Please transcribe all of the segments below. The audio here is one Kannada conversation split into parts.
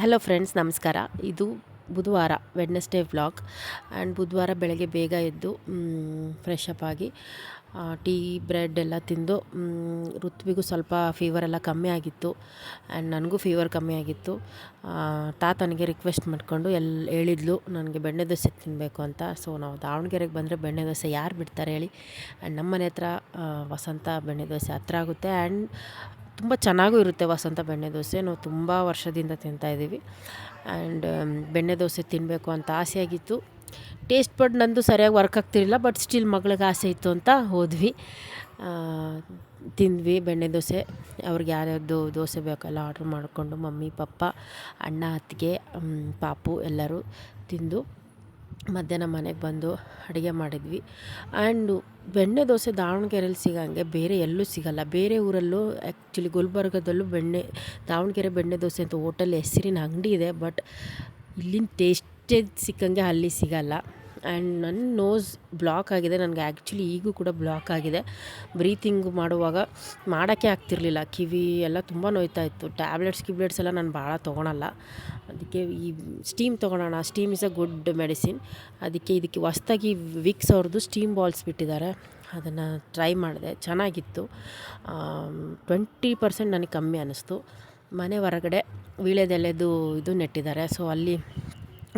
ಹಲೋ ಫ್ರೆಂಡ್ಸ್, ನಮಸ್ಕಾರ. ಇದು ಬುಧವಾರ ವೆಡ್ನೆಸ್ಡೇ ವ್ಲಾಗ್. ಆ್ಯಂಡ್ ಬುಧವಾರ ಬೆಳಗ್ಗೆ ಬೇಗ ಎದ್ದು ಫ್ರೆಶ್ ಅಪ್ ಆಗಿ ಟೀ ಬ್ರೆಡ್ ಎಲ್ಲ ತಿಂದು ಋತ್ವಿಗೂ ಸ್ವಲ್ಪ ಫೀವರೆಲ್ಲ ಕಮ್ಮಿ ಆಗಿತ್ತು. ಆ್ಯಂಡ್ ನನಗೂ ಫೀವರ್ ಕಮ್ಮಿ ಆಗಿತ್ತು. ತಾತನಿಗೆ ರಿಕ್ವೆಸ್ಟ್ ಮಾಡಿಕೊಂಡು ಹೇಳಿದ್ಲು ನನಗೆ ಬೆಣ್ಣೆ ದೋಸೆ ತಿನ್ನಬೇಕು ಅಂತ. ಸೊ ನಾವು ದಾವಣಗೆರೆಗೆ ಬಂದರೆ ಬೆಣ್ಣೆ ದೋಸೆ ಯಾರು ಬಿಡ್ತಾರೆ ಹೇಳಿ. ಆ್ಯಂಡ್ ನಮ್ಮ ಮನೆ ಹತ್ರ ವಸಂತ ಬೆಣ್ಣೆ ದೋಸೆ ಹತ್ರ ಆಗುತ್ತೆ. ಆ್ಯಂಡ್ ತುಂಬ ಚೆನ್ನಾಗೂ ಇರುತ್ತೆ ವಸಂತ ಬೆಣ್ಣೆ ದೋಸೆ. ನಾವು ತುಂಬ ವರ್ಷದಿಂದ ತಿಂತಾಯಿದ್ದೀವಿ. ಆ್ಯಂಡ್ ಬೆಣ್ಣೆ ದೋಸೆ ತಿನ್ನಬೇಕು ಅಂತ ಆಸೆ ಆಗಿತ್ತು. ಟೇಸ್ಟ್ ಬಡ್ ನಂದು ಸರಿಯಾಗಿ ವರ್ಕ್ ಆಗ್ತಿರಲಿಲ್ಲ, ಬಟ್ ಸ್ಟಿಲ್ ಮಗಳಿಗೆ ಆಸೆ ಇತ್ತು ಅಂತ ಹೋದ್ವಿ. ತಿಂದ್ವಿ ಬೆಣ್ಣೆ ದೋಸೆ. ಅವ್ರಿಗೆ ಯಾರ್ಯಾವುದು ದೋಸೆ ಬೇಕಲ್ಲ ಆರ್ಡ್ರ್ ಮಾಡಿಕೊಂಡು ಮಮ್ಮಿ, ಪಪ್ಪ, ಅಣ್ಣ, ಅತ್ತಿಗೆ, ಪಾಪು ಎಲ್ಲರೂ ತಿಂದು ಮಧ್ಯಾಹ್ನ ಮನೆಗೆ ಬಂದು ಅಡುಗೆ ಮಾಡಿದ್ವಿ. ಆ್ಯಂಡು ಬೆಣ್ಣೆ ದೋಸೆ ದಾವಣಗೆರೆಯಲ್ಲಿ ಸಿಗೋಂಗೆ ಬೇರೆ ಎಲ್ಲೂ ಸಿಗೋಲ್ಲ. ಬೇರೆ ಊರಲ್ಲೂ ಆ್ಯಕ್ಚುಲಿ ಗುಲ್ಬರ್ಗದಲ್ಲೂ ದಾವಣಗೆರೆ ಬೆಣ್ಣೆ ದೋಸೆ ಅಂತ ಹೋಟೆಲ್ ಹೆಸರಿನ ಅಂಗಡಿ ಇದೆ, ಬಟ್ ಇಲ್ಲಿನ ಟೇಸ್ಟೇ ಸಿಕ್ಕಂಗೆ ಅಲ್ಲಿ ಸಿಗೋಲ್ಲ. ಆ್ಯಂಡ್ ನನ್ನ ನೋಸ್ ಬ್ಲಾಕ್ ಆಗಿದೆ. ನನಗೆ ಆ್ಯಕ್ಚುಲಿ ಈಗೂ ಕೂಡ ಬ್ಲಾಕ್ ಆಗಿದೆ. ಬ್ರೀತಿಂಗ್ ಮಾಡುವಾಗ ಮಾಡೋಕ್ಕೆ ಆಗ್ತಿರಲಿಲ್ಲ. ಕಿವಿ ಎಲ್ಲ ತುಂಬ ನೋಯ್ತಾಯಿತ್ತು. ಟ್ಯಾಬ್ಲೆಟ್ಸ್ ಎಲ್ಲ ನಾನು ಭಾಳ ತೊಗೊಳಲ್ಲ. ಅದಕ್ಕೆ ಈ ಸ್ಟೀಮ್ ತೊಗೊಳೋಣ, steam is a good medicine. ಇದಕ್ಕೆ ಹೊಸ್ದಾಗಿ ವಿಕ್ಸ್ ಅವ್ರದ್ದು ಸ್ಟೀಮ್ ಬಾಲ್ಸ್ ಬಿಟ್ಟಿದ್ದಾರೆ. ಅದನ್ನು ಟ್ರೈ ಮಾಡಿದೆ, ಚೆನ್ನಾಗಿತ್ತು. 20% ನನಗೆ ಕಮ್ಮಿ ಅನ್ನಿಸ್ತು. ಮನೆ ಹೊರಗಡೆ ವೀಳ್ಯದೆಲೆದು ಇದು ನೆಟ್ಟಿದ್ದಾರೆ. ಸೊ ಅಲ್ಲಿ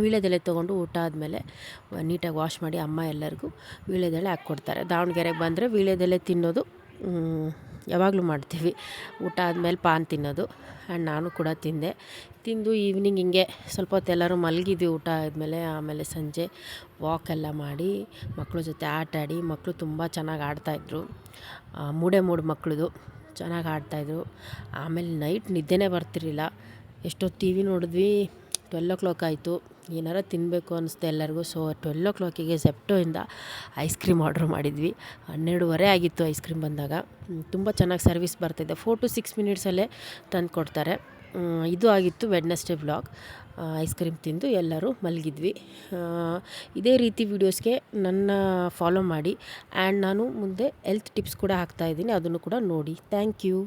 ವೀಳ್ಯದೆಲೆ ತೊಗೊಂಡು ಊಟ ಆದಮೇಲೆ ನೀಟಾಗಿ ವಾಶ್ ಮಾಡಿ ಅಮ್ಮ ಎಲ್ಲರಿಗೂ ವೀಳ್ಯದೆಲೆ ಹಾಕ್ಕೊಡ್ತಾರೆ. ದಾವಣಗೆರೆಗೆ ಬಂದರೆ ವೀಳ್ಯದೆಲೆ ತಿನ್ನೋದು ಯಾವಾಗಲೂ ಮಾಡ್ತೀವಿ. ಊಟ ಆದಮೇಲೆ ಪಾನ್ ತಿನ್ನೋದು. ಆ್ಯಂಡ್ ನಾನು ಕೂಡ ತಿಂದು ಈವ್ನಿಂಗ್ ಹಿಂಗೆ ಸ್ವಲ್ಪ ಹೊತ್ತು ಎಲ್ಲರೂ ಮಲಗಿದ್ವಿ ಊಟ ಆದಮೇಲೆ. ಆಮೇಲೆ ಸಂಜೆ ವಾಕೆಲ್ಲ ಮಾಡಿ ಮಕ್ಕಳ ಜೊತೆ ಆಟಾಡಿ, ಮಕ್ಕಳು ತುಂಬ ಚೆನ್ನಾಗಿ ಆಡ್ತಾಯಿದ್ರು. ಮೂಡು ಮಕ್ಕಳದು ಚೆನ್ನಾಗಿ ಆಡ್ತಾಯಿದ್ರು. ಆಮೇಲೆ ನೈಟ್ ನಿದ್ದೆನೇ ಬರ್ತಿರಲಿಲ್ಲ. ಎಷ್ಟೊತ್ತು ಟಿ ವಿ ನೋಡಿದ್ವಿ. 12 ಆಯಿತು. ಏನಾರು ತಿನ್ನಬೇಕು ಅನ್ನಿಸ್ತು ಎಲ್ಲರಿಗೂ. ಸೊ 12 ಝೆಪ್ಟೋಯಿಂದ ಐಸ್ ಕ್ರೀಮ್ ಆರ್ಡ್ರ್ ಮಾಡಿದ್ವಿ. 12:30 ಆಗಿತ್ತು ಐಸ್ ಕ್ರೀಮ್ ಬಂದಾಗ. ತುಂಬ ಚೆನ್ನಾಗಿ ಸರ್ವಿಸ್ ಬರ್ತಿದೆ. 4 to 6 ಮಿನಿಟ್ಸಲ್ಲೇ ತಂದು ಕೊಡ್ತಾರೆ. ಇದು ಆಗಿತ್ತು ವೆಡ್ನೆಸ್ಡೇ ವ್ಲಾಗ್. ಐಸ್ ಕ್ರೀಮ್ ತಿಂದು ಎಲ್ಲರೂ ಮಲಗಿದ್ವಿ. ಇದೇ ರೀತಿ ವೀಡಿಯೋಸ್ಗೆ ನನ್ನ ಫಾಲೋ ಮಾಡಿ. ಆ್ಯಂಡ್ ನಾನು ಮುಂದೆ ಹೆಲ್ತ್ ಟಿಪ್ಸ್ ಕೂಡ ಹಾಕ್ತಾಯಿದ್ದೀನಿ, ಅದನ್ನು ಕೂಡ ನೋಡಿ. Thank you.